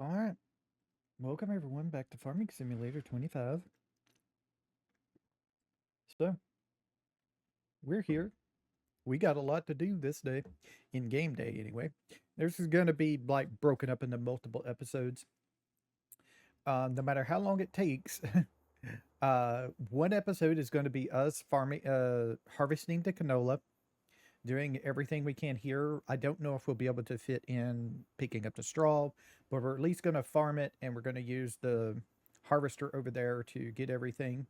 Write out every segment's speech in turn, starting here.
All right. Welcome everyone back to Farming Simulator 25. So, we're here. We got a lot to do this day, in game day anyway. This is going to be like broken up into multiple episodes. No matter how long it takes, one episode is going to be us farming, harvesting the canola, doing everything we can here. I don't know if we'll be able to fit in picking up the straw, but we're at least going to farm it, and we're going to use the harvester over there to get everything.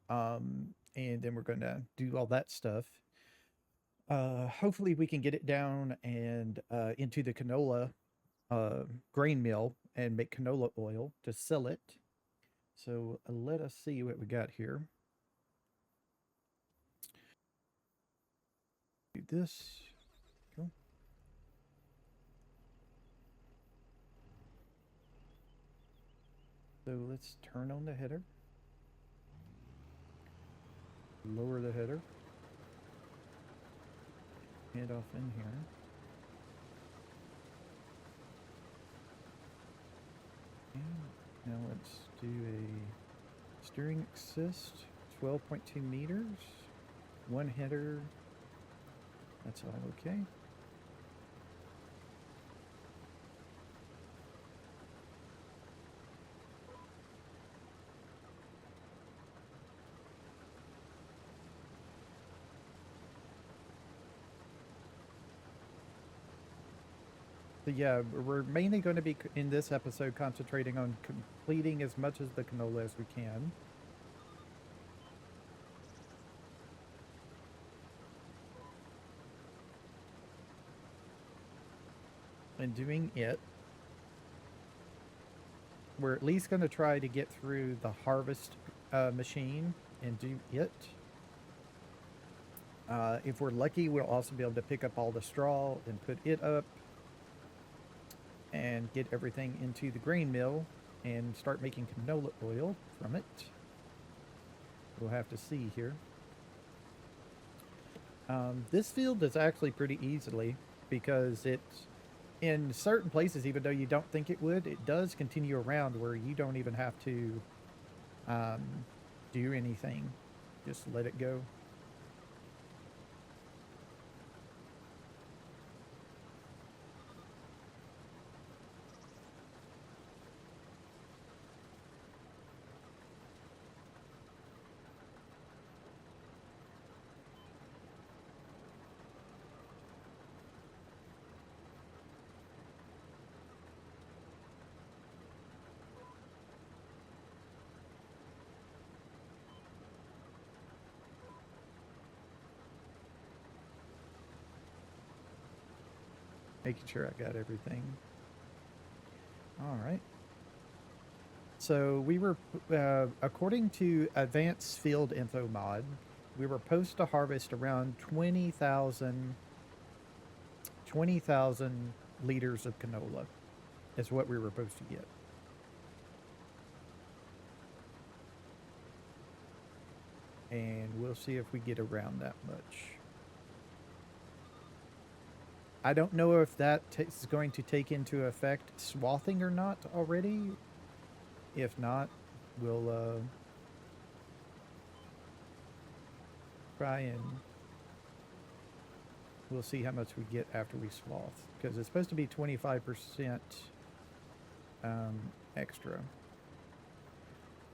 And then we're going to do all that stuff. Hopefully we can get it down and into the canola grain mill and make canola oil to sell it. So let us see what we got here. Do this. Cool. So let's turn on the header. Lower the header. Head off in here. And now let's do a steering assist, 12.2 meters, one header. That's all okay. So yeah, we're mainly going to be in this episode concentrating on completing as much as the canola as we can. And doing it. We're at least going to try to get through the harvest machine and do it. If we're lucky, we'll also be able to pick up all the straw and put it up and get everything into the grain mill and start making canola oil from it. We'll have to see here. This field is actually pretty easily because it's in certain places, even though you don't think it would, it does continue around where you don't even have to do anything. Just let it go. Making sure I got everything. All right. So we were, according to Advanced Field Info Mod, we were supposed to harvest around 20,000 liters of canola is what we were supposed to get. And we'll see if we get around that much. I don't know if that is going to take into effect swathing or not already. If not, we'll try and we'll see how much we get after we swath, because it's supposed to be 25% extra.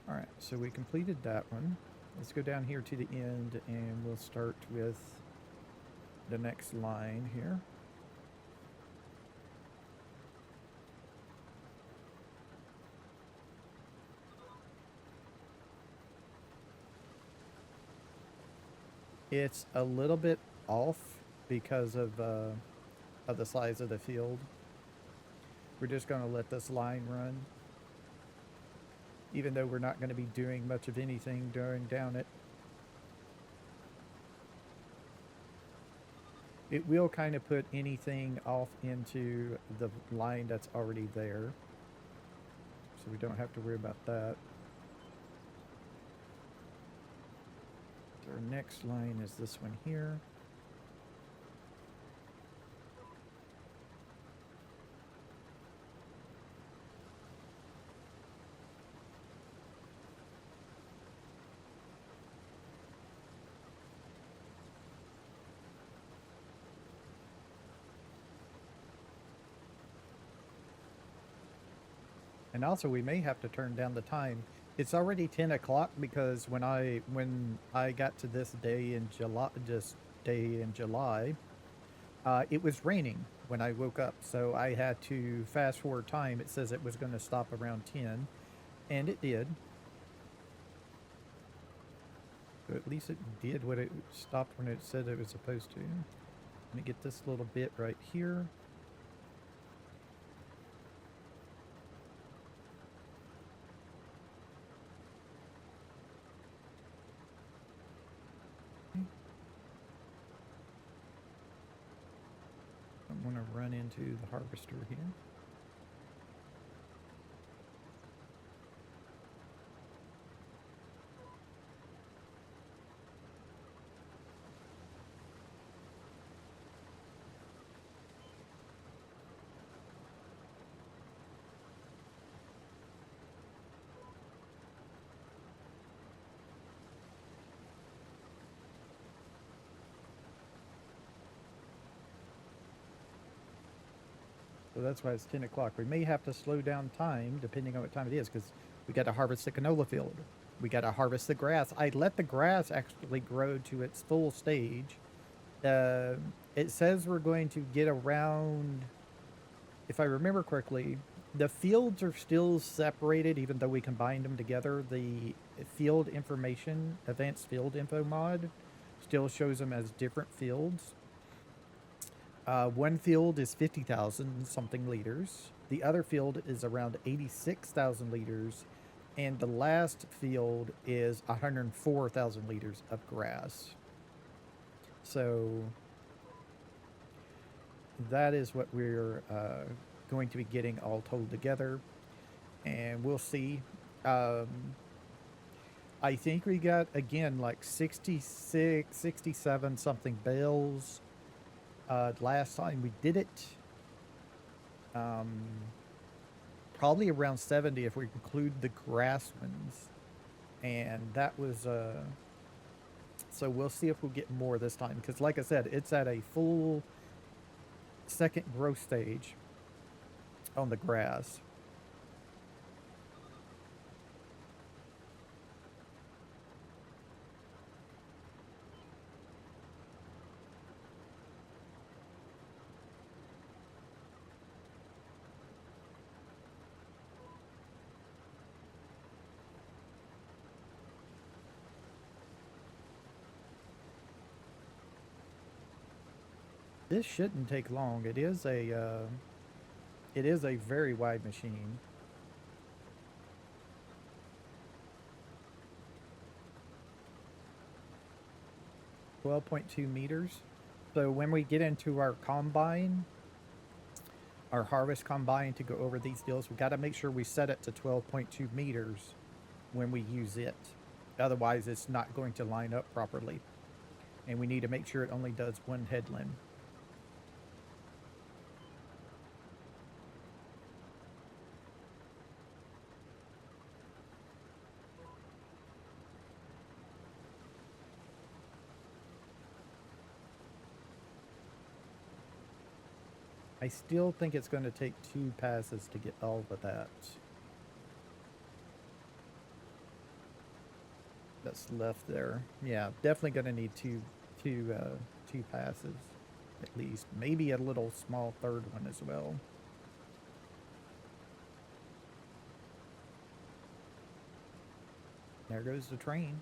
All right, so we completed that one. Let's go down here to the end and we'll start with the next line here. It's a little bit off because of the size of the field. We're just going to let this line run, even though we're not going to be doing much of anything during down it. It will kind of put anything off into the line that's already there, so we don't have to worry about that. So our next line is this one here. And also, we may have to turn down the time. It's already 10 o'clock because when I got to this day in July, this day in July, it was raining when I woke up. So I had to fast forward time. It says it was going to stop around 10, and it did. So at least it did what it stopped when it said it was supposed to. Let me get this little bit right here. I'm going to run into the harvester here. So that's why it's 10 o'clock. We may have to slow down time depending on what time it is because we got to harvest the canola field. We got to harvest the grass. I let the grass actually grow to its full stage. Uh, it says we're going to get around, if I remember correctly, the fields are still separated even though we combined them together. The field information, advanced field info mod, still shows them as different fields. One field is 50,000 something liters. The other field is around 86,000 liters. And the last field is 104,000 liters of grass. So that is what we're going to be getting all told together. And we'll see. Um, I think we got, again, like 66, 67 something bales last time we did it. Um, Probably around 70 if we include the grass ones. And that was, so we'll see if we'll get more this time. Because like I said, it's at a full second growth stage on the grass. This shouldn't take long. It is a very wide machine. 12.2 meters. So when we get into our combine, our harvest combine to go over these deals, we got to make sure we set it to 12.2 meters when we use it. Otherwise, it's not going to line up properly. And we need to make sure it only does one headland. I still think it's going to take 2 passes to get all of that. That's left there. Yeah, definitely going to need two passes at least. Maybe a little small third one as well. There goes the train.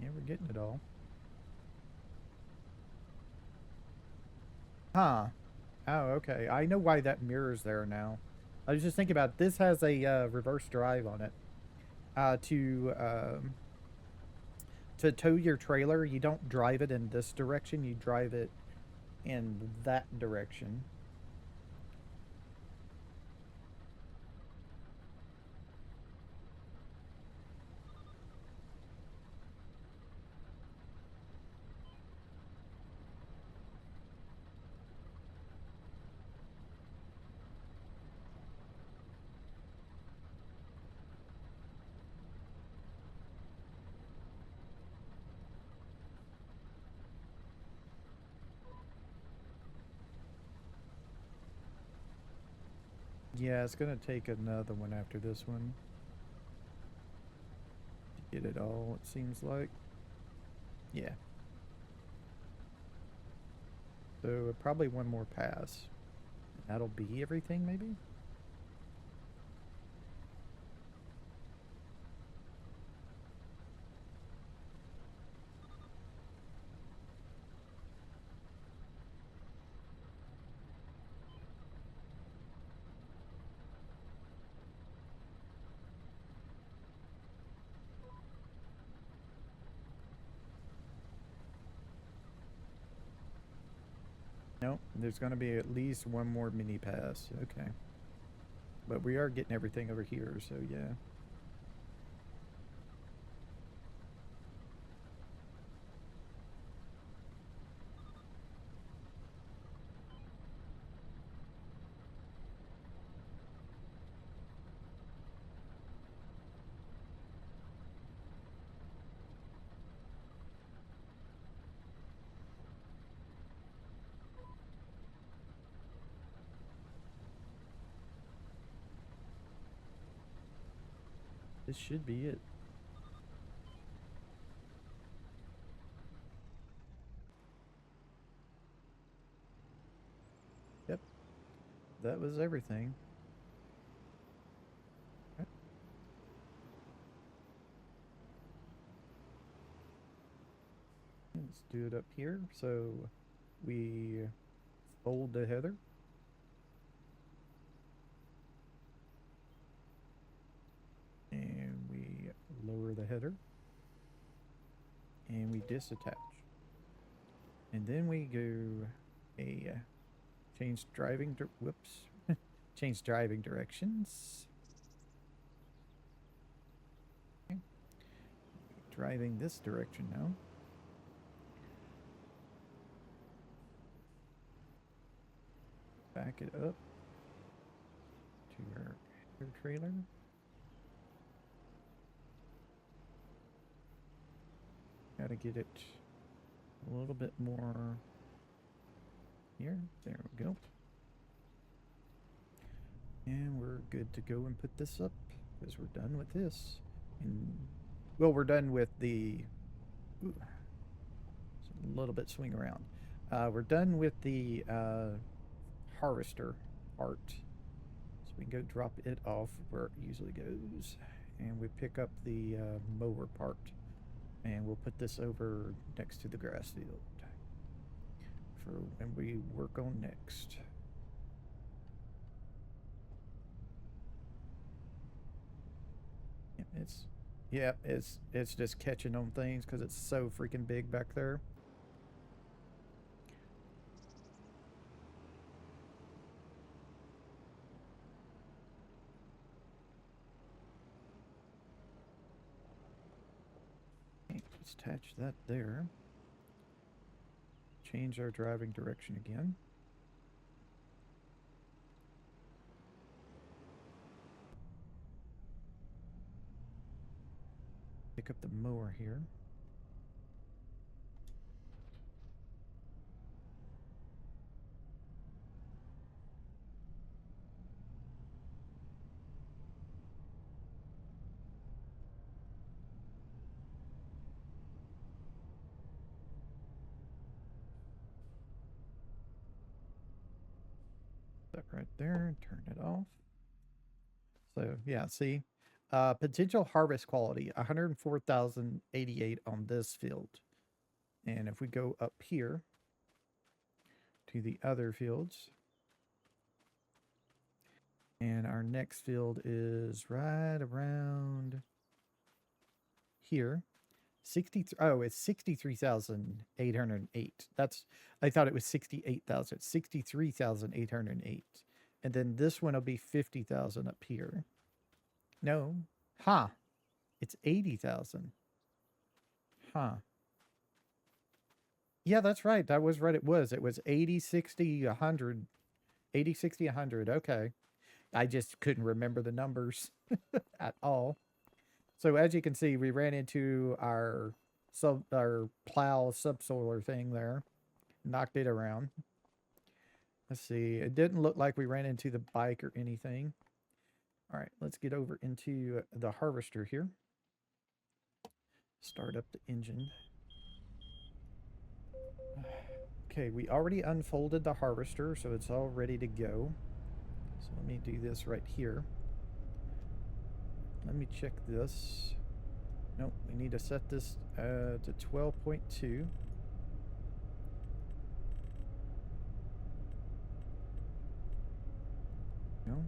Yeah, we're getting it all. Huh. Oh, okay. I know why that mirror's there now. I was just thinking about it. This has a reverse drive on it. to tow your trailer, you don't drive it in this direction, you drive it in that direction. Yeah, it's gonna take another one after this one to get it all, it seems like. Yeah. So probably one more pass. That'll be everything, maybe? Nope, there's gonna be at least one more mini pass. Okay. But we are getting everything over here, so yeah. This should be it. Yep, that was everything. Okay, let's do it up here. So we fold the header and we lower the header and we disattach. And then we go a change driving, whoops, change driving directions. Okay. Driving this direction now. Back it up to our trailer. Gotta get it a little bit more here. There we go. And we're good to go and put this up because we're done with this. And well, we're done with the ooh, a little bit swing around. We're done with the harvester part. So we can go drop it off where it usually goes. And we pick up the mower part. And we'll put this over next to the grass field for when we work on next. It's yeah, it's just catching on things because it's so freaking big back there. Okay, let's attach that there. Change our driving direction again. Pick up the mower here. That right there. Turn it off. So yeah, see, potential harvest quality 104,088 on this field. And if we go up here to the other fields, and our next field is right around here. Oh, it's 63,808. That's, I thought it was 68,000. 63,808. And then this one will be 50,000 up here. No. Huh. It's 80,000. Huh. Yeah, that's right. That was right. It was. It was 80, 60, 100. 80, 60, 100. Okay. I just couldn't remember the numbers at all. So as you can see, we ran into our plow subsoiler thing there, knocked it around. Let's see. It didn't look like we ran into the bike or anything. All right, let's get over into the harvester here. Start up the engine. Okay, we already unfolded the harvester, so it's all ready to go. So let me do this right here. Let me check this. Nope, we need to set this to 12.2. No.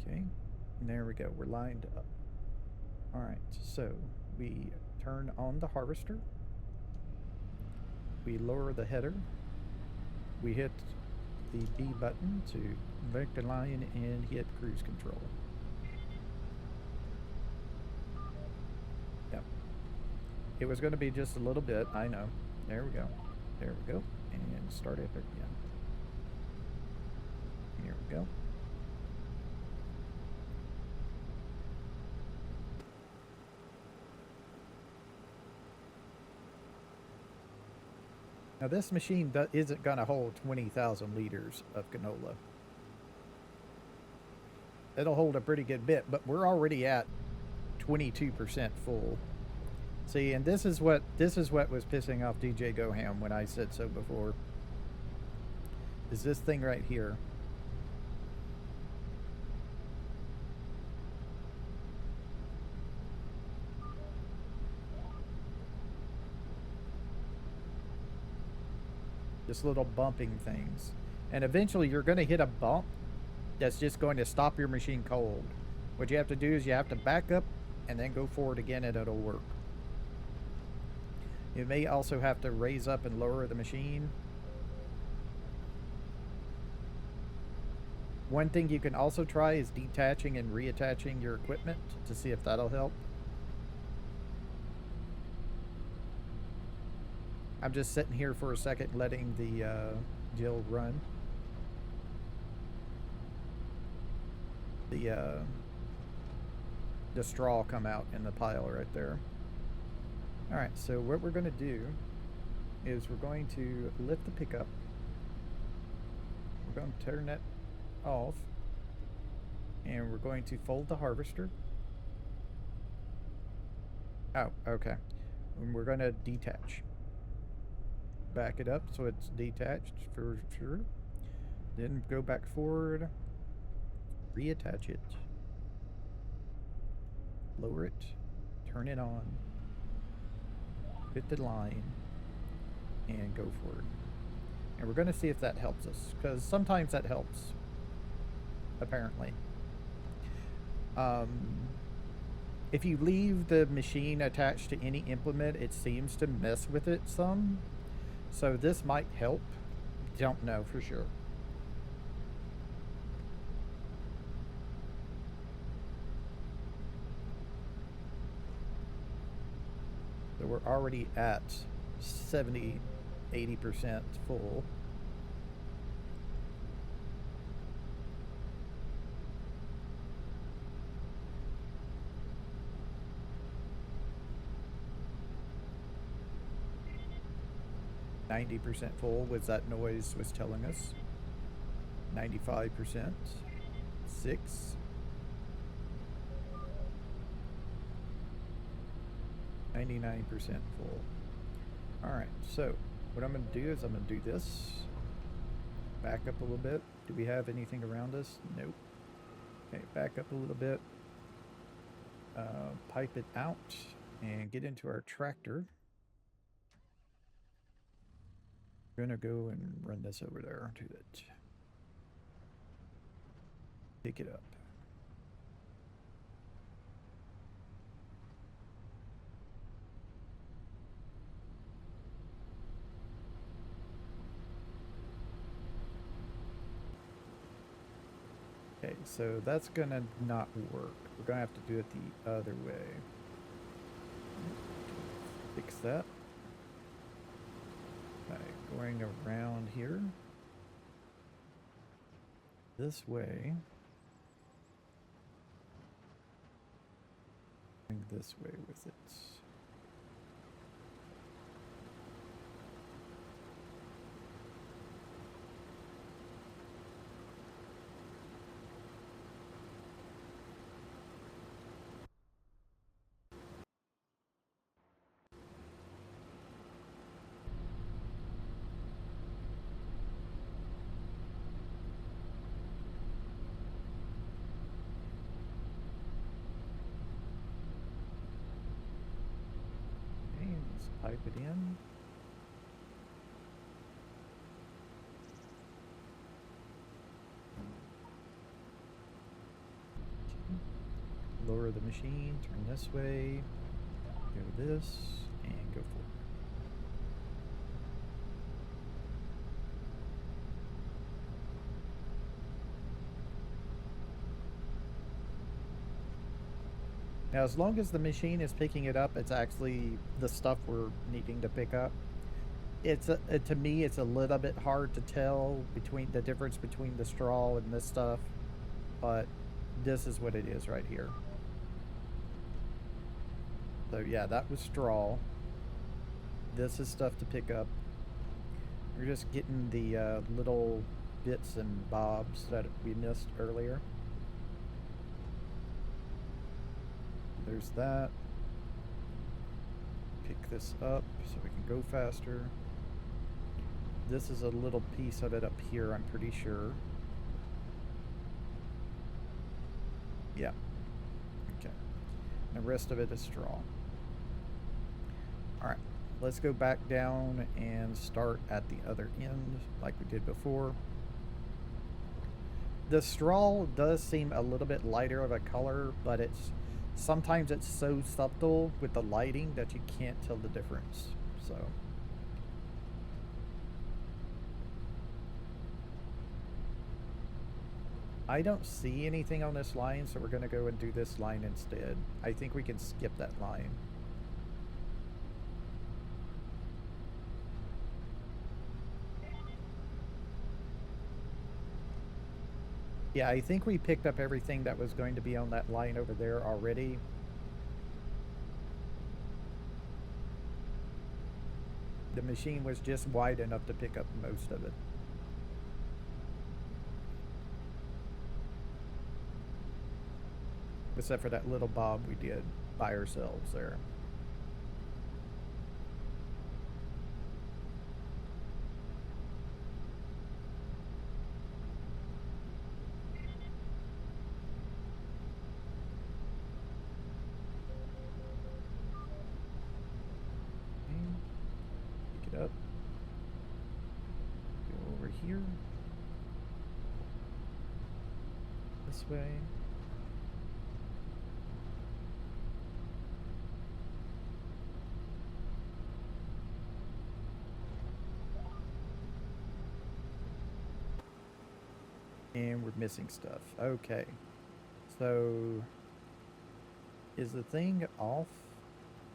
Okay, and there we go. We're lined up. All right, so we turn on the harvester. We lower the header. We hit the B button to make the line and hit cruise control. Yep. It was going to be just a little bit, I know. There we go. There we go. And start it again. Here we go. Now this machine isn't going to hold 20,000 liters of canola. It'll hold a pretty good bit, but we're already at 22% full. See, and this is what was pissing off DJ Goham when I said so before. Is this thing right here? Just little bumping things. And eventually you're going to hit a bump that's just going to stop your machine cold. What you have to do is you have to back up and then go forward again and it'll work. You may also have to raise up and lower the machine. One thing you can also try is detaching and reattaching your equipment to see if that'll help. I'm just sitting here for a second letting the deal run. The straw come out in the pile right there. All right, so what we're going to do is we're going to lift the pickup. We're going to turn that off, and we're going to fold the harvester. Oh, okay. And we're going to detach. Back it up so it's detached for sure. Then go back forward, reattach it, lower it, turn it on, hit the line, and go forward. And we're going to see if that helps us, because sometimes that helps, apparently. If you leave the machine attached to any implement, it seems to mess with it some. So this might help. Don't know for sure. So we're already at 70, 80% full. %90 full was that noise was telling us. 95%. 6. 99% full. Alright, so what I'm going to do is I'm going to do this. Back up a little bit. Do we have anything around us? Nope. Okay, back up a little bit. Pipe it out and get into our tractor. We're going to go and run this over there to it. Pick it up. Okay, so that's gonna not work. We're gonna have to do it the other way. Fix that by going around here. This way. Going this way with it. Okay, let's pipe it in. Lower the machine, turn this way, go this, and go forward. Now, as long as the machine is picking it up, it's actually the stuff we're needing to pick up. To me, it's a little bit hard to tell between the difference between the straw and this stuff, but this is what it is right here. So yeah, that was straw. This is stuff to pick up. We're just getting the little bits and bobs that we missed earlier. There's that. Pick this up so we can go faster. This is a little piece of it up here, I'm pretty sure. Yeah. Okay. The rest of it is straw. Alright, let's go back down and start at the other end like we did before. The straw does seem a little bit lighter of a color, but sometimes it's so subtle with the lighting that you can't tell the difference. So I don't see anything on this line, so we're going to go and do this line instead. I think we can skip that line. Yeah, I think we picked up everything that was going to be on that line over there already. The machine was just wide enough to pick up most of it. Except for that little bob we did by ourselves there. Pick it up. Go over here. This way. And we're missing stuff. Okay. So, is the thing off?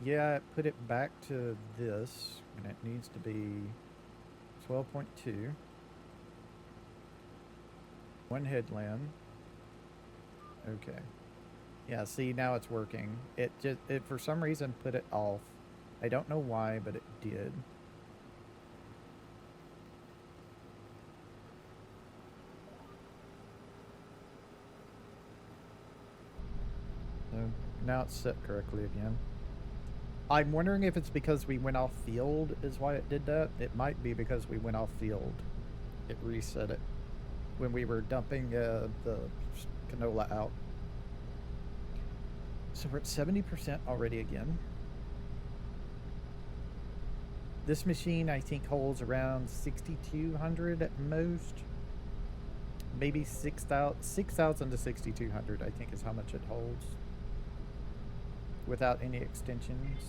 Yeah, put it back to this, and it needs to be 12.2. One headland. Okay. Yeah, see, now it's working. It for some reason put it off. I don't know why, but it did. So now it's set correctly again. I'm wondering if it's because we went off field is why it did that. It might be because we went off field. It reset it when we were dumping the canola out. So we're at 70% already again. This machine, I think, holds around 6,200 at most. Maybe 6,000 to 6,200, I think, is how much it holds. Without any extensions.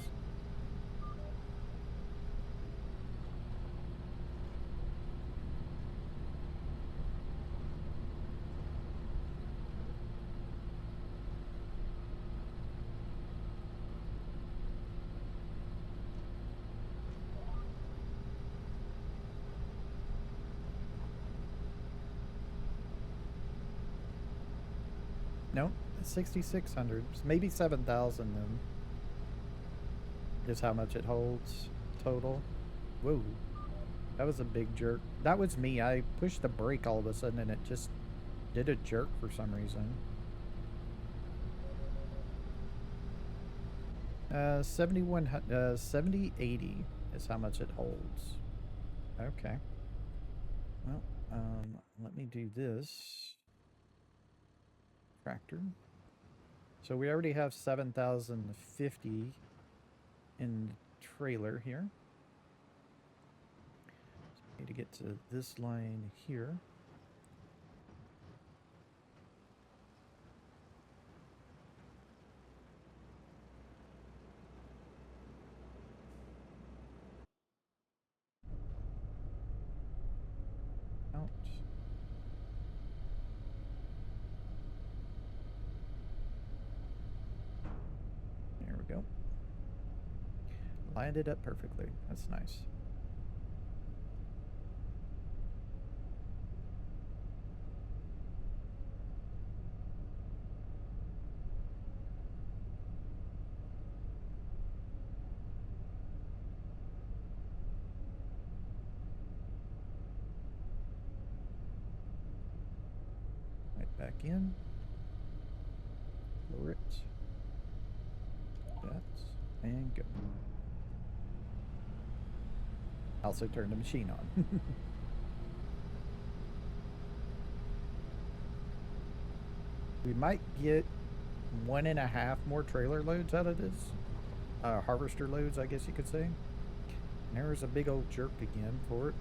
No, 6,600. Maybe 7,000 then. Is how much it holds total. Whoa. That was a big jerk. That was me. I pushed the brake all of a sudden and it just did a jerk for some reason. 7080 is how much it holds. Okay. Well, let me do this. Tractor. So we already have 7,050 in the trailer here. Need to get to this line here. Out. There we go. Lined it up perfectly. That's nice. Right back in. Lower it. That. And go. Also turn the machine on. We might get 1.5 more trailer loads out of this. Harvester loads, I guess you could say. And there's a big old jerk again for it.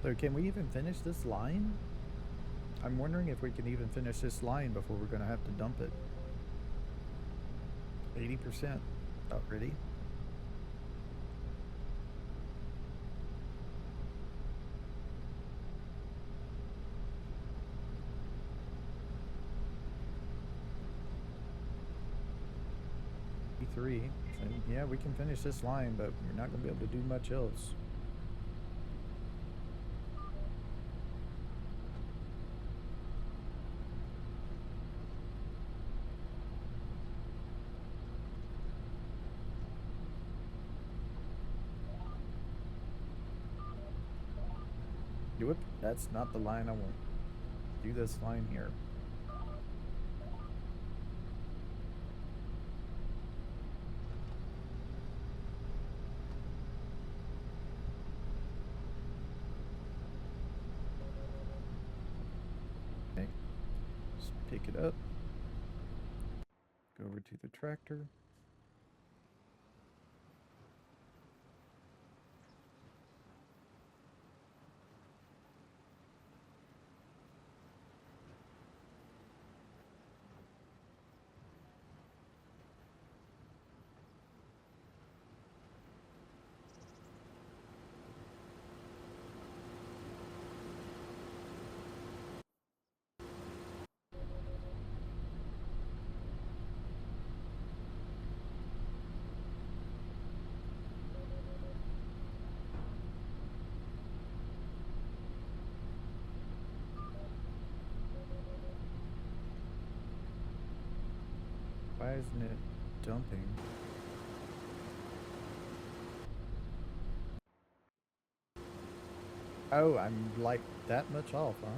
So can we even finish this line? I'm wondering if we can even finish this line before we're going to have to dump it. 80% already. Three. So yeah, we can finish this line, but we're not going to be able to do much else. Whoop, that's not the line I want. Do this line here. Okay, just pick it up. Go over to the tractor. Why isn't it dumping? Oh, I'm like that much off, huh?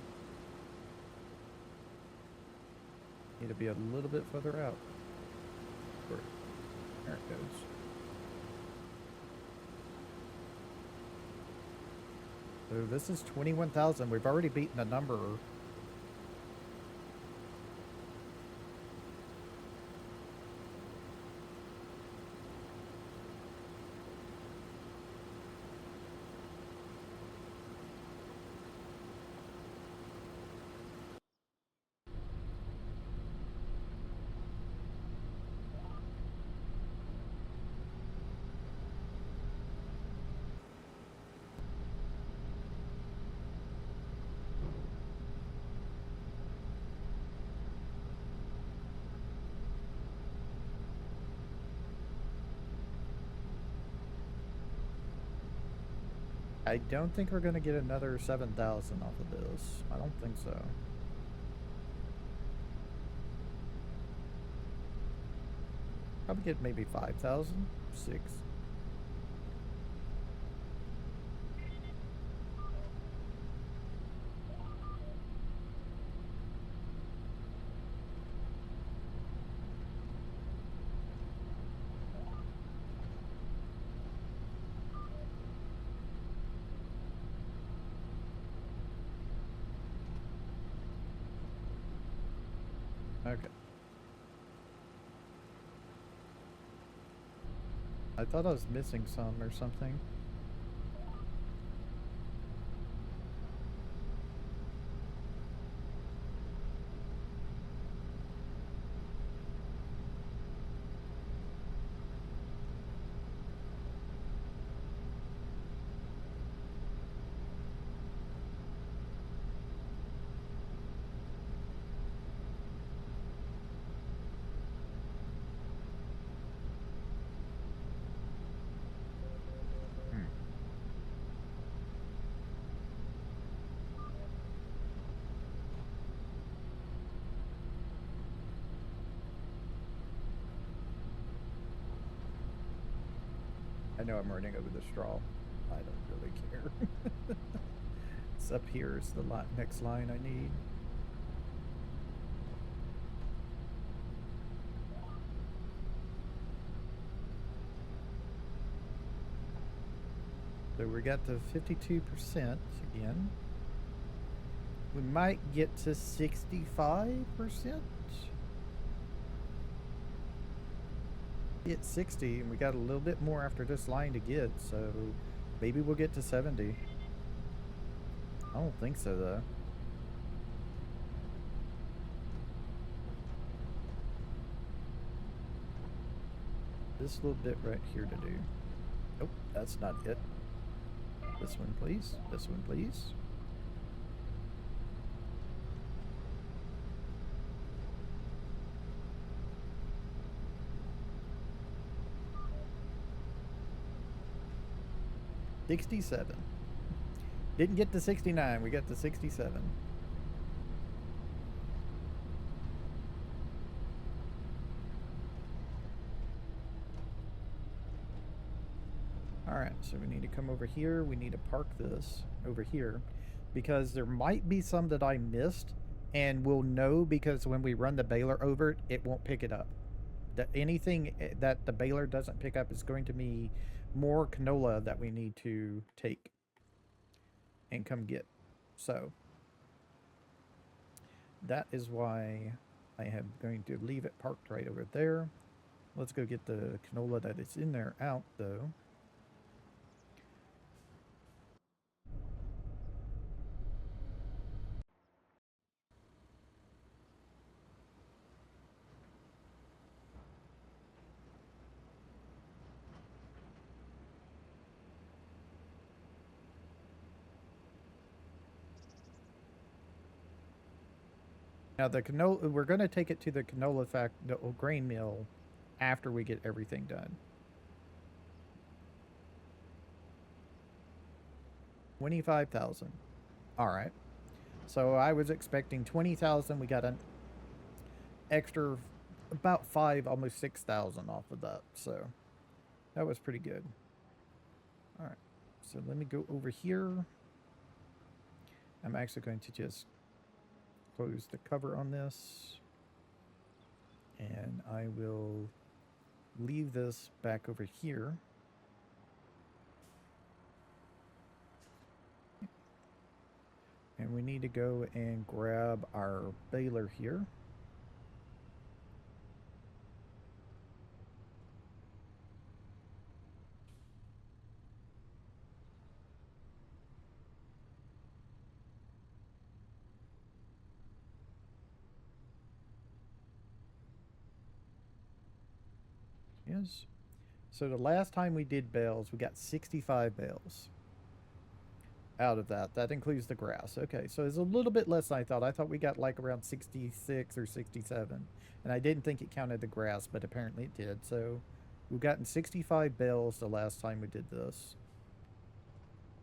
Need to be a little bit further out. There it goes. So this is 21,000. We've already beaten a number. I don't think we're going to get another 7,000 off of this. I don't think so. Probably get maybe 5,000, 6. Okay. I thought I was missing some or something. Hmm. I know I'm running over the straw. I don't really care. It's up here is the next line I need. So we got to 52% again. We might get to 65%. Hit 60, and we got a little bit more after this line to get, so maybe we'll get to 70. I don't think so, though. This little bit right here to do. Nope, that's not it. This one, please. This one, please. $67. Didn't get to 69. We got to 67. Alright, so we need to come over here. We need to park this over here because there might be some that I missed, and we'll know because when we run the baler over it, it won't pick it up. That anything that the baler doesn't pick up is going to be more canola that we need to take and come get. So that is why I am going to leave it parked right over there. Let's go get the canola that is in there out, though. Now the canola, we're going to take it to the canola the grain mill after we get everything done. 25,000. All right. So I was expecting 20,000. We got an extra about 5, almost 6,000 off of that. So that was pretty good. All right. So let me go over here. I'm actually going to just close the cover on this. And I will leave this back over here. And we need to go and grab our baler here. Yes. So the last time we did bales, we got 65 bales out of that. That includes the grass. Okay, so it's a little bit less than I thought. I thought we got like around 66 or 67. And I didn't think it counted the grass, but apparently it did. So we've gotten 65 bales the last time we did this.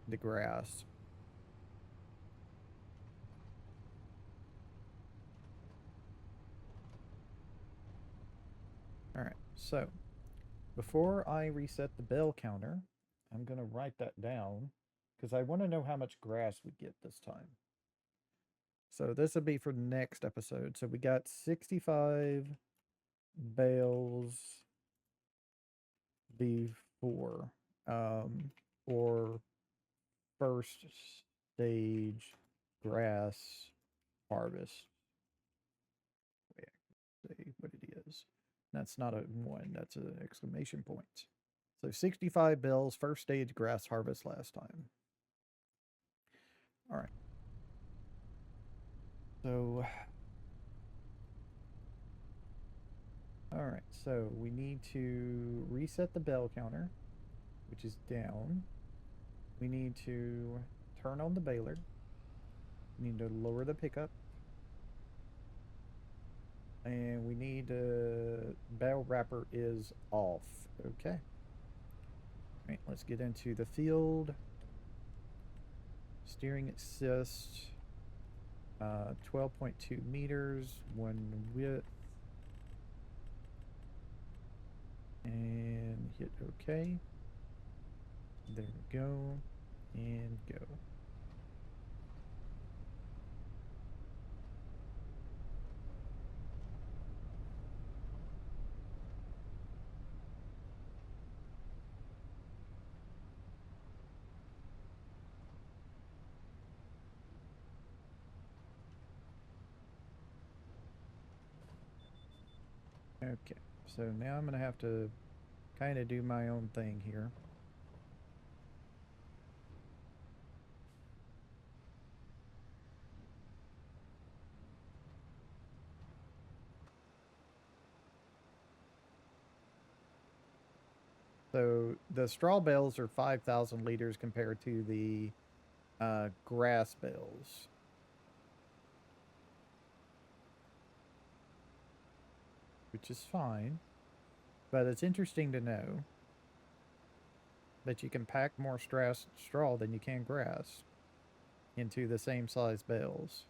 The grass. All right, so before I reset the bale counter, I'm going to write that down because I want to know how much grass we get this time. So this will be for the next episode. So we got 65 bales before or first stage grass harvest. Wait, say what it is. That's not a one, that's an exclamation point. So 65 bales, first stage grass harvest last time. All right. So, all right. So we need to reset the bell counter, which is down. We need to turn on the baler. We need to lower the pickup. And we need bale wrapper is off. Okay. All right, let's get into the field. Steering assist. 12.2 meters, one width. And hit OK. There we go. And go. Okay, so now I'm going to have to kind of do my own thing here. So the straw bales are 5,000 liters compared to the grass bales. Which is fine. But it's interesting to know that you can pack more straw than you can grass into the same size bales.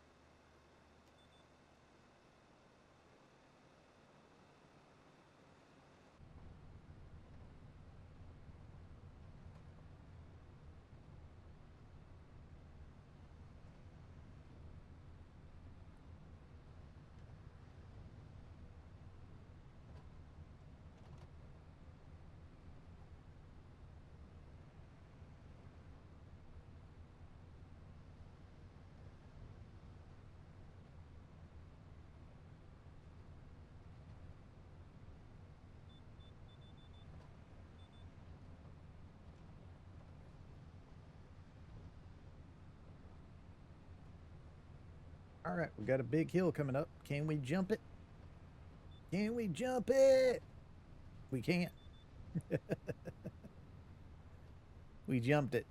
All right, we got a big hill coming up. Can we jump it? Can we jump it? We can't. We jumped it.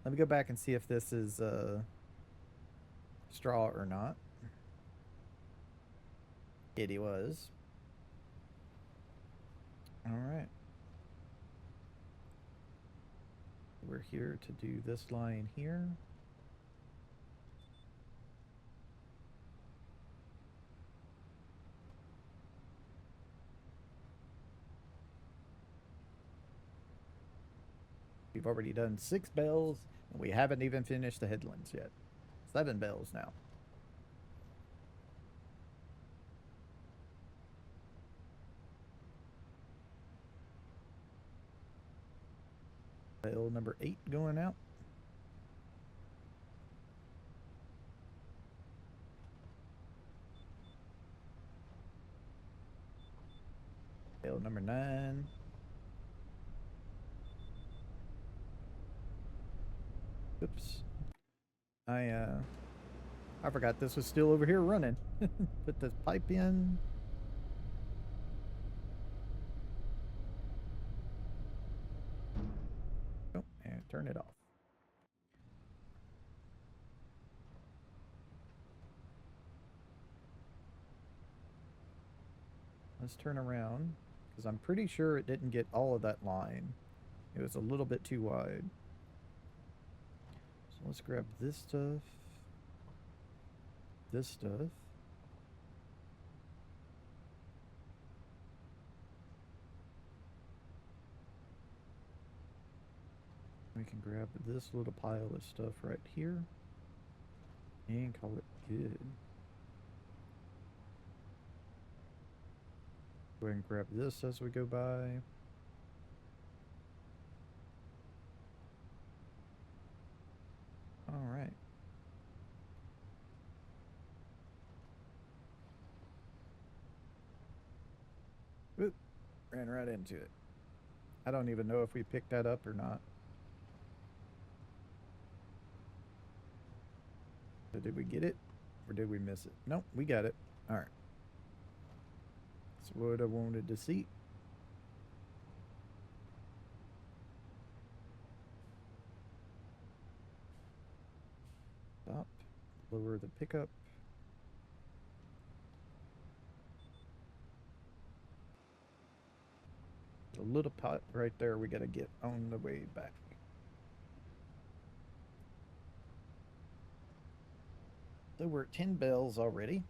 Let me go back and see if this is straw or not. It was. All right. We're here to do this line here. We've already done 6 bales, and we haven't even finished the headlands yet. 7 bales now. Bale number 8 going out. Bale number 9. Oops. I forgot this was still over here running. Put the pipe in. Oh, and turn it off. Let's turn around, because I'm pretty sure it didn't get all of that line. It was a little bit too wide. So let's grab this stuff. This stuff. We can grab this little pile of stuff right here and call it good. Go ahead and grab this as we go by. All right. Oop, ran right into it. I don't even know if we picked that up or not. So did we get it or did we miss it? Nope, we got it. All right. That's what I wanted to see. Stop. Lower the pickup. A little pot right there we got to get on the way back. So we're at 10 bells already.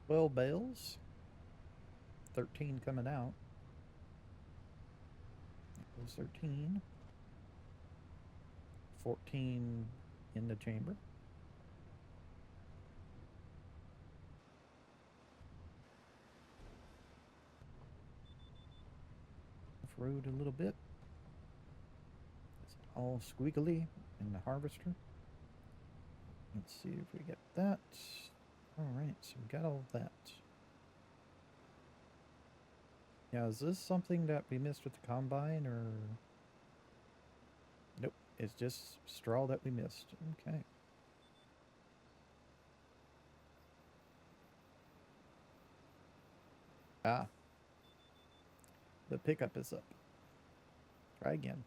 Well, bales. 13 coming out. That was 13. 14 in the chamber. Off-road a little bit. It's all squiggly in the harvester. Let's see if we get that. All right, so we got all that. Now, is this something that we missed with the combine, or... Nope, it's just straw that we missed. Okay. Ah, the pickup is up. Try again.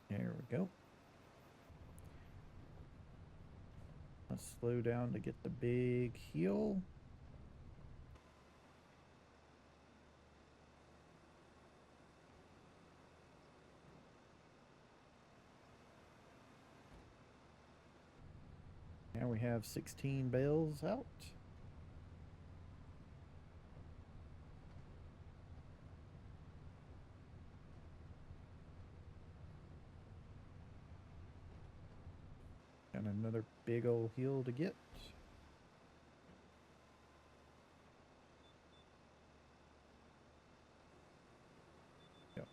There we go. Let's slow down to get the big heel. Now we have 16 bales out. And another big old hill to get. Yep.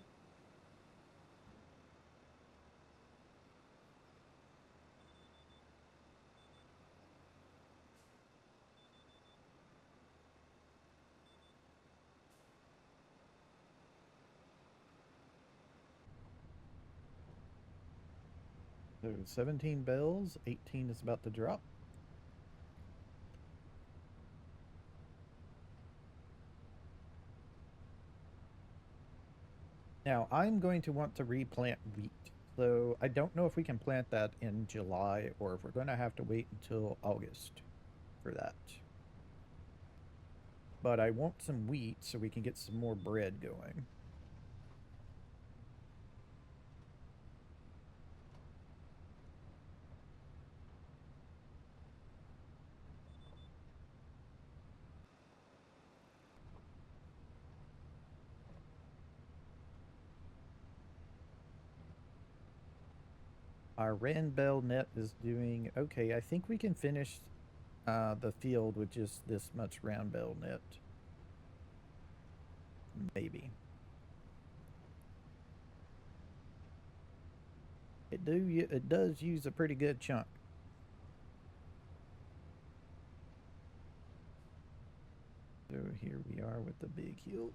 So 17 bells, 18 is about to drop. Now, I'm going to want to replant wheat. So I don't know if we can plant that in July or if we're going to have to wait until August for that. But I want some wheat so we can get some more bread going. Our red bell net is doing okay. I think we can finish the field with just this much round bell net. Maybe. It does use a pretty good chunk. So here we are with the big hill.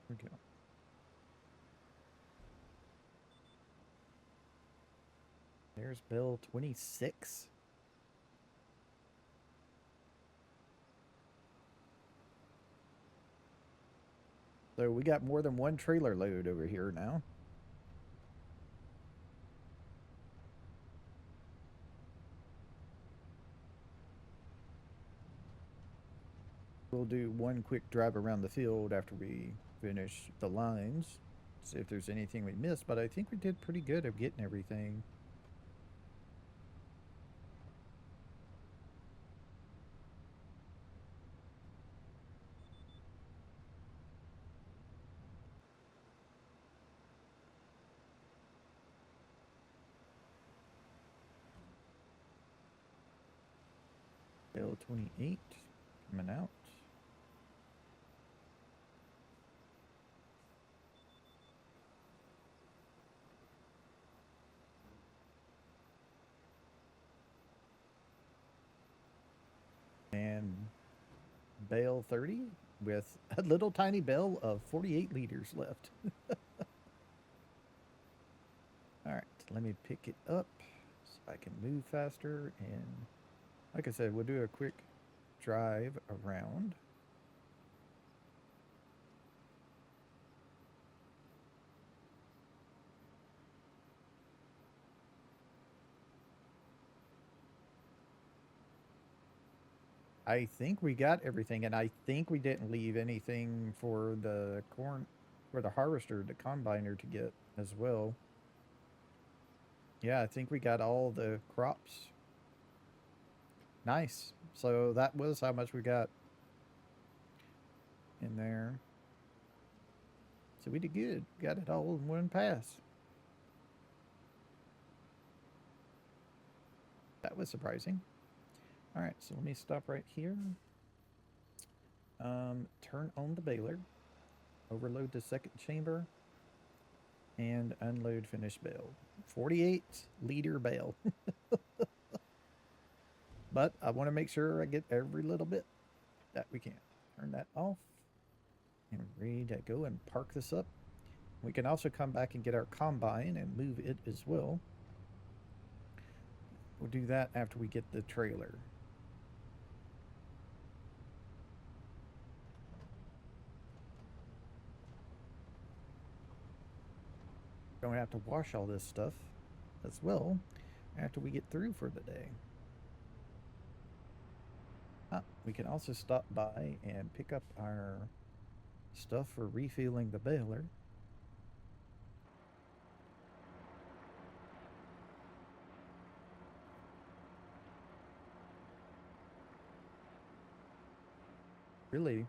There we go. There's bell 26. So we got more than one trailer load over here now. We'll do one quick drive around the field after we finish the lines. See if there's anything we missed, but I think we did pretty good of getting everything. Bell 28 coming out. And bale 30 with a little tiny bale of 48 liters left. All right, let me pick it up so I can move faster. And like I said, we'll do a quick drive around. I think we got everything, and I think we didn't leave anything for the corn, for the harvester, the combiner to get as well. Yeah, I think we got all the crops. Nice. So that was how much we got in there. So we did good. Got it all in one pass. That was surprising. All right, so let me stop right here. Turn on the baler. Overload the second chamber. And unload finished bale. 48 liter bale. But I want to make sure I get every little bit that we can. Turn that off. And ready to go and park this up. We can also come back and get our combine and move it as well. We'll do that after we get the trailer. Don't have to wash all this stuff as well after we get through for the day. We can also stop by and pick up our Stuff for refilling the baler. Really,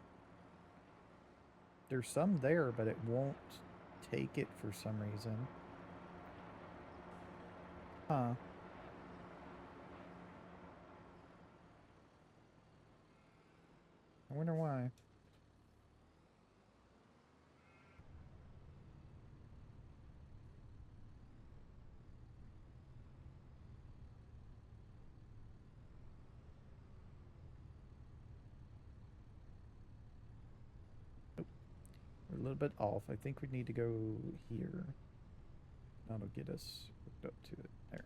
there's some there, but it won't take it for some reason. Huh. I wonder why. Oh, we're a little bit off. I think we need to go here. That'll get us hooked up to it. There.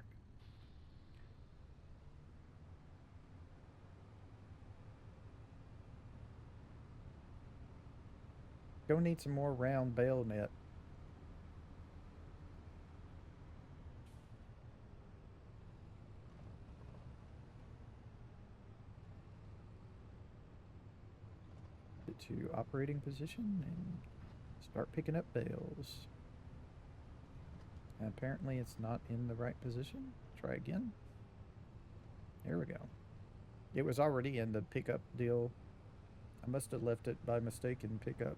Go need some more round bale net. Get to operating position and start picking up bales. And apparently it's not in the right position. Try again. There we go. It was already in the pickup deal. I must have left it by mistake in pickup.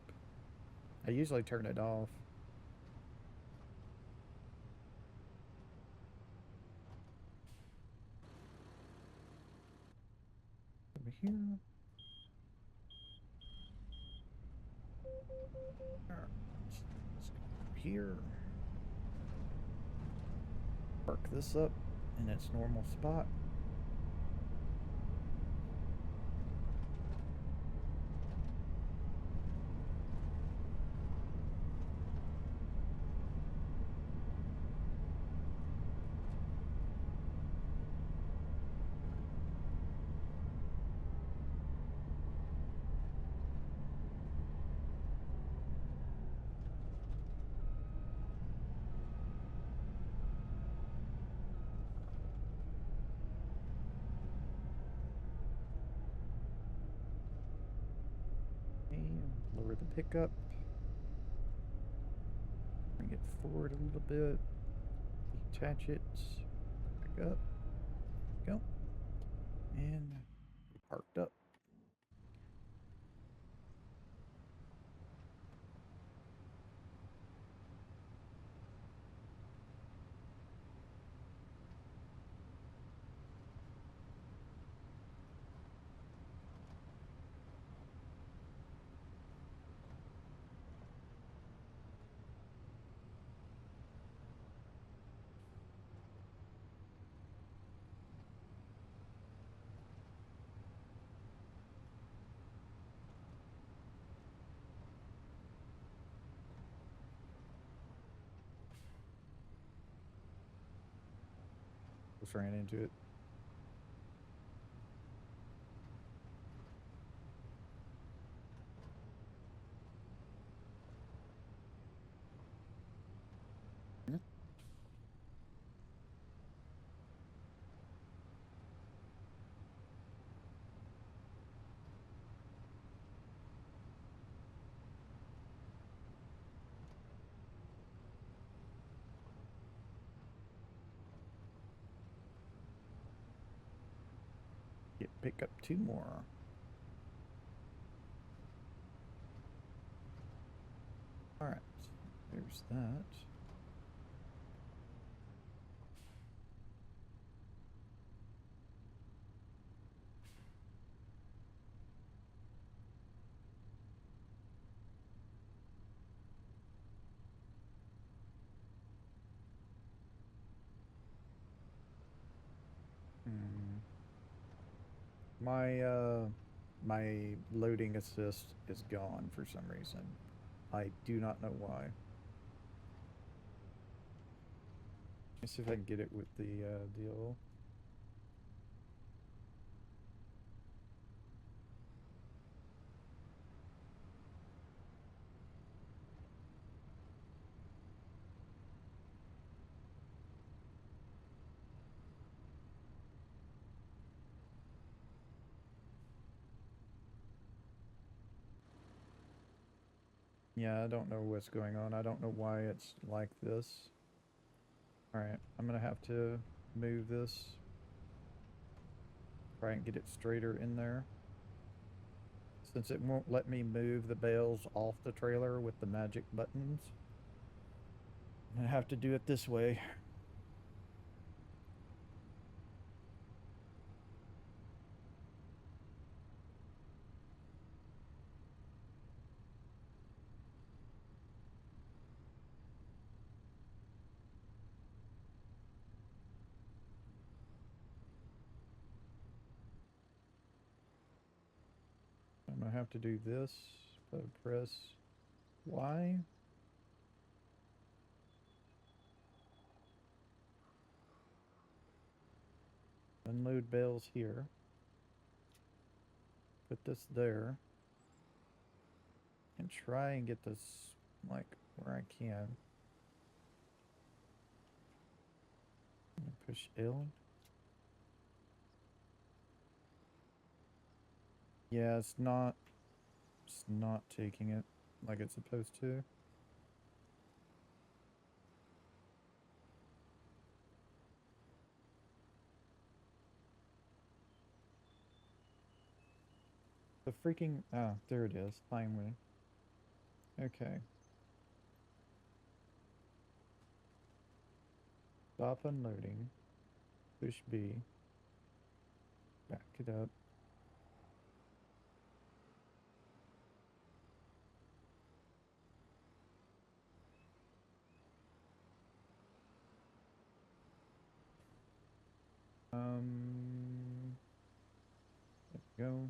I usually turn it off. Over here. Let's go over here. Park this up in its normal spot. And lower the pickup. Bring it forward a little bit. Detach it. Back up. Go. And parked up. Just ran into it. Pick up two more. All right, there's that. Hmm. My loading assist is gone for some reason. I do not know why. Let's see if I can get it with the deal. Yeah, I don't know what's going on. I don't know why it's like this. Alright, I'm gonna have to move this. Try and get it straighter in there. Since it won't let me move the bales off the trailer with the magic buttons, I'm gonna have to do it this way. I'm gonna have to do this, press Y. Unload bales here. Put this there. And try and get this, like, where I can. Push L. Yeah, it's not taking it like it's supposed to. The freaking, oh, there it is, finally. Okay. Stop unloading. Push B. Back it up. There we go.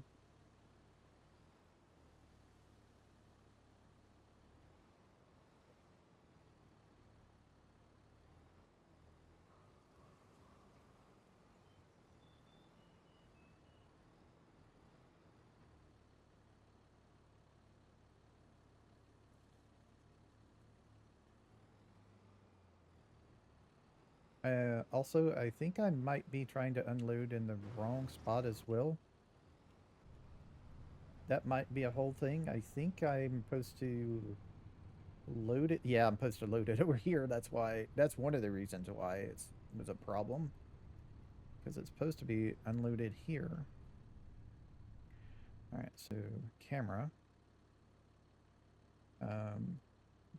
Also, I think I might be trying to unload in the wrong spot as well. That might be a whole thing. I think I'm supposed to load it. Yeah, I'm supposed to load it over here. That's one of the reasons why it was a problem. Because it's supposed to be unloaded here. Alright, so camera.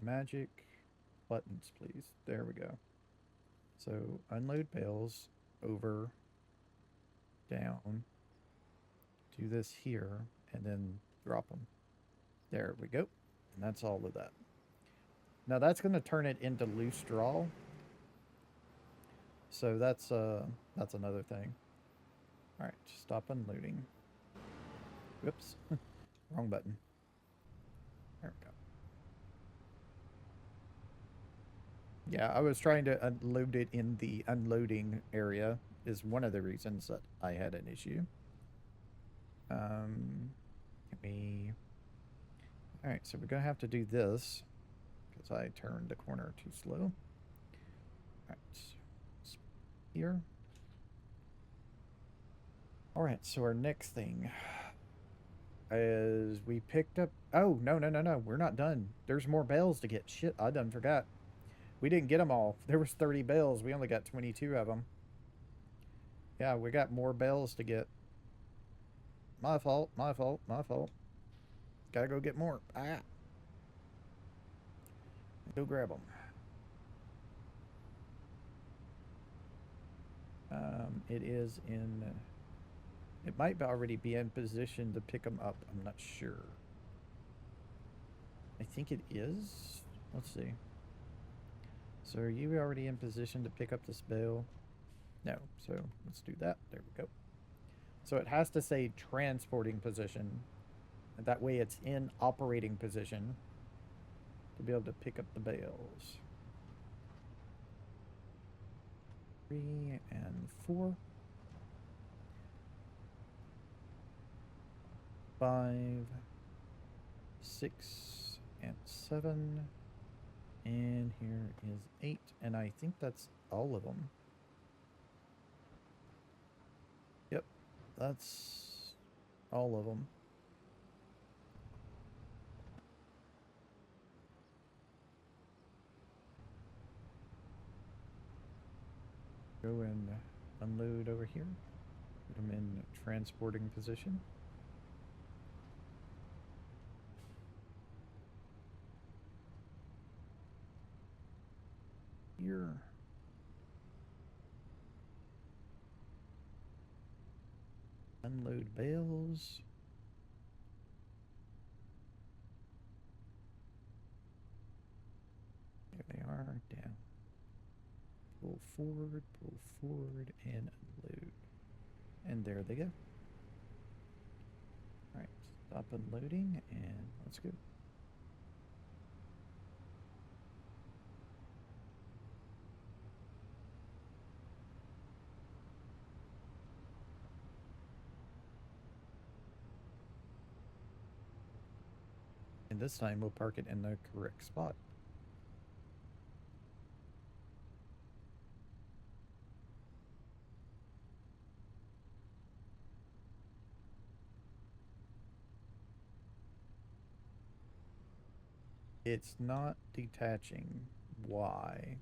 Magic buttons, please. There we go. So unload bales over, down, do this here, and then drop them. There we go. And that's all of that. Now that's going to turn it into loose draw. So that's another thing. All right, stop unloading. Whoops, wrong button. There we go. Yeah, I was trying to unload it in the unloading area is one of the reasons that I had an issue. Let me... Alright, so we're going to have to do this because I turned the corner too slow. Alright, here. Alright, so our next thing is we picked up... Oh, no, we're not done. There's more bales to get. Shit, I done forgot. We didn't get them all. There was 30 bales. We only got 22 of them. Yeah, we got more bales to get. My fault. Gotta go get more. Ah. Go grab them. It is in... It might already be in position to pick them up. I'm not sure. I think it is. Let's see. So are you already in position to pick up this bale? No. So let's do that. There we go. So it has to say transporting position. And that way it's in operating position to be able to pick up the bales. 3 and 4. 5, 6, and 7. And here is 8. And I think that's all of them. Yep, that's all of them. Go and unload over here. Put them in transporting position. Here. Unload bales. There they are, down. Pull forward, and unload. And there they go. Alright, stop unloading, and let's go. And this time we'll park it in the correct spot. It's not detaching. Why?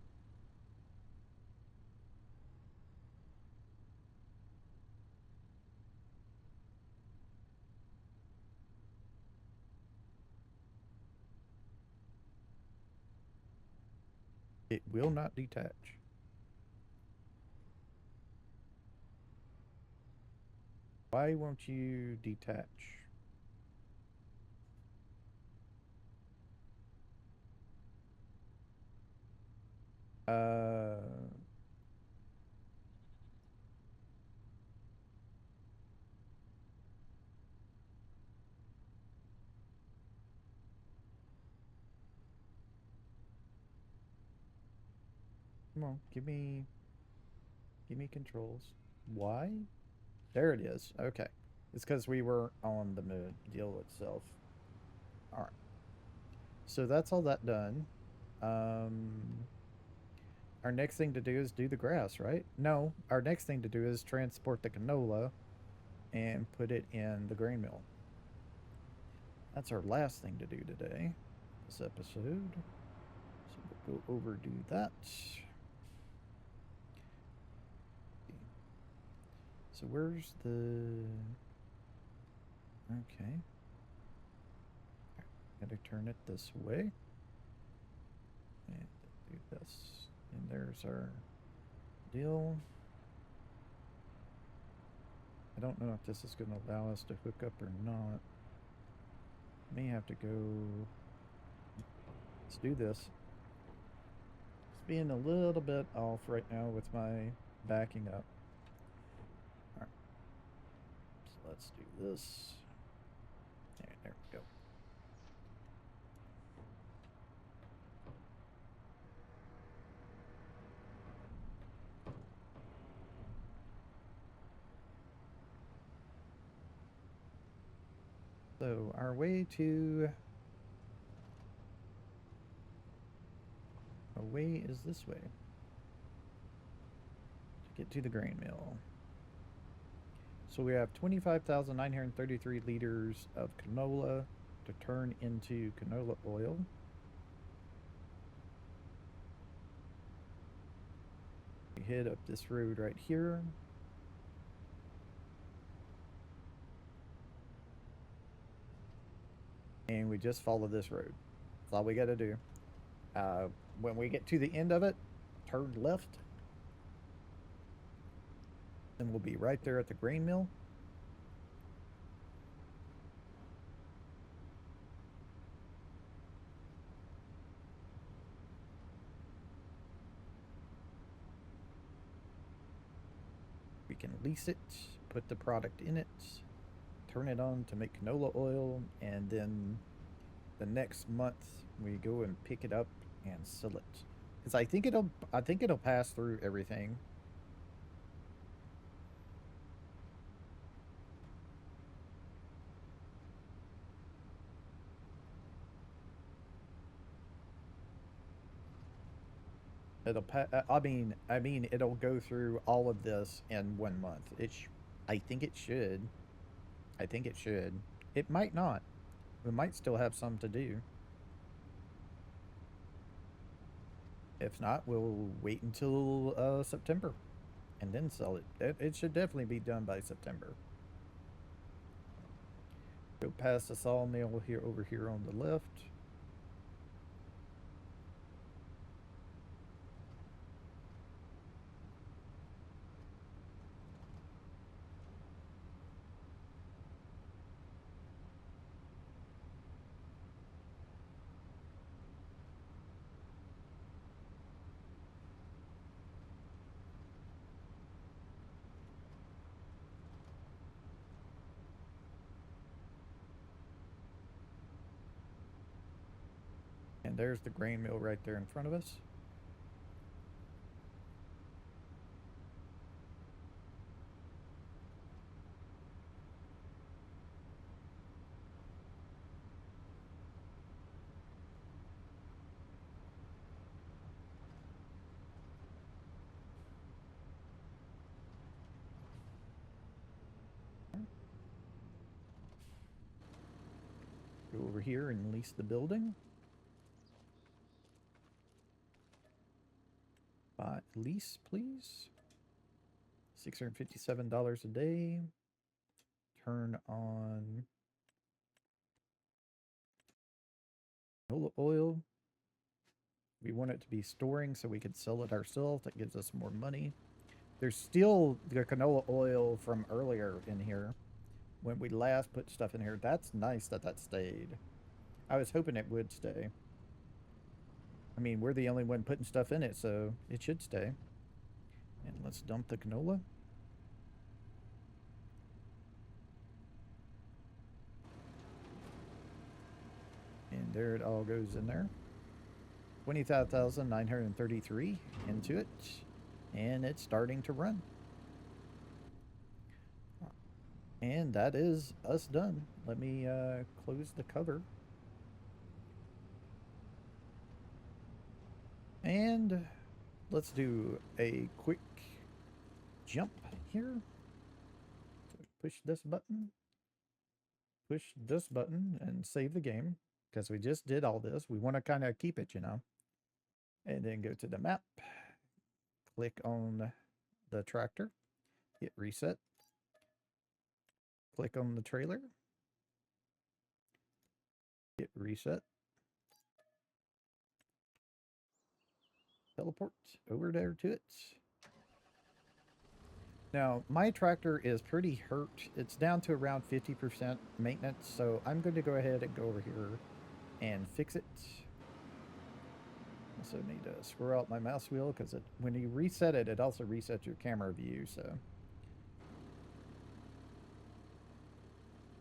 It will not detach. Why won't you detach? Uh, Come on, give me controls. Why? There it is. Okay. It's because we were on the deal itself. All right. So that's all that done. Um, our next thing to do is do the grass, right? No, our next thing to do is transport the canola and put it in the grain mill. That's our last thing to do today, this episode. So we'll go over do that. So where's the... Okay. Gotta turn it this way. And do this. And there's our deal. I don't know if this is going to allow us to hook up or not. May have to go... Let's do this. It's being a little bit off right now with my backing up. Alright. So let's do this. There we go. So our way is this way. To get to the grain mill. So we have 25,933 liters of canola to turn into canola oil. We head up this road right here. And we just follow this road. That's all we got to do. When we get to the end of it, turn left. And we'll be right there at the grain mill. We can lease it, put the product in it, turn it on to make canola oil, and then the next month we go and pick it up and sell it. Because I think it'll pass through everything. I mean, it'll go through all of this in 1 month. I think it should. I think it should. It might not. We might still have some to do. If not, we'll wait until September. and then sell it. It should definitely be done by September. Go past the sawmill here over here on the left. And there's the grain mill right there in front of us. Go over here and lease the building. Lease, please. $657 a day. Turn on canola oil. We want it to be storing so we can sell it ourselves. That gives us more money. There's still the canola oil from earlier in here when we last put stuff in here. That's nice that that stayed. I was hoping it would stay. I mean, we're the only one putting stuff in it, so it should stay. And let's dump the canola. And there it all goes in there. 25,933 into it. And it's starting to run. And that is us done. Let me close the cover. And let's do a quick jump here. So push this button. Push this button and save the game. Because we just did all this. We want to kind of keep it, you know. And then go to the map. Click on the tractor. Hit reset. Click on the trailer. Hit reset. Teleport over there to it. Now, my tractor is pretty hurt. It's down to around 50% maintenance, so I'm going to go ahead and go over here and fix it. Also need to scroll out my mouse wheel because when you reset it, it also resets your camera view, so.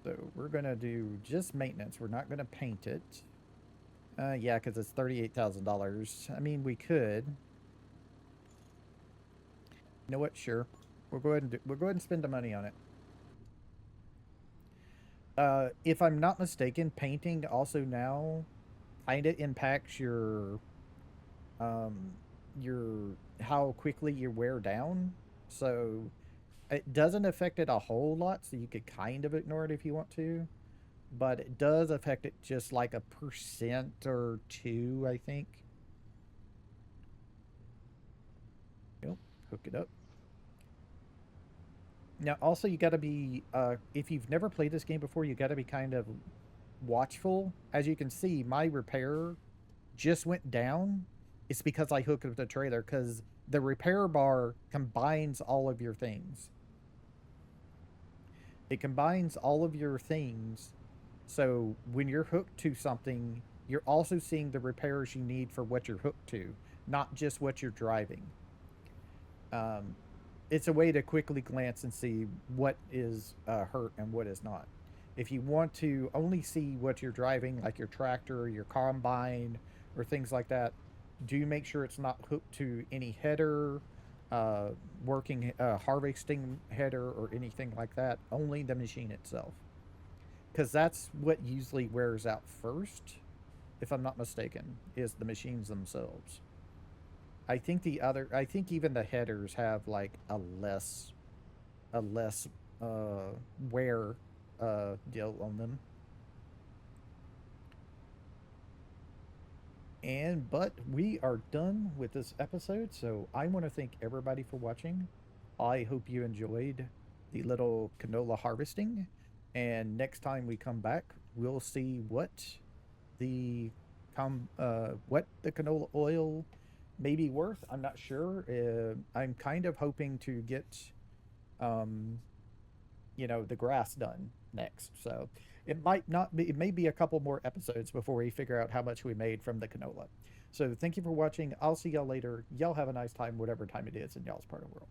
So we're going to do just maintenance. We're not going to paint it. Yeah, because it's $38,000. I mean, we could. You know what? Sure. We'll go ahead and spend the money on it. If I'm not mistaken, painting also now kind of impacts your how quickly you wear down. So it doesn't affect it a whole lot, so you could kind of ignore it if you want to. But it does affect it just like a percent or two, I think. Yep, hook it up. Now, also, you got to be, if you've never played this game before, you got to be kind of watchful. As you can see, my repair just went down. It's because I hooked up the trailer, because the repair bar combines all of your things. It combines all of your things. So when you're hooked to something, you're also seeing the repairs you need for what you're hooked to, not just what you're driving. Um, it's a way to quickly glance and see what is hurt and what is not. If you want to only see what you're driving, like your tractor or your combine or things like that, do make sure it's not hooked to any header, uh, working harvesting header or anything like that. Only the machine itself, because that's what usually wears out first, if I'm not mistaken, is the machines themselves. I think even the headers have like a less uh, wear deal on them. But we are done with this episode, so I want to thank everybody for watching. I hope you enjoyed the little canola harvesting. And next time we come back, we'll see the what the canola oil may be worth. I'm not sure. I'm kind of hoping to get um, the grass done next. So it might not be, it may be a couple more episodes before we figure out how much we made from the canola. So thank you for watching. I'll see y'all later. Y'all have a nice time, whatever time it is in y'all's part of the world.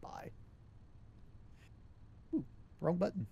Bye. Ooh, wrong button.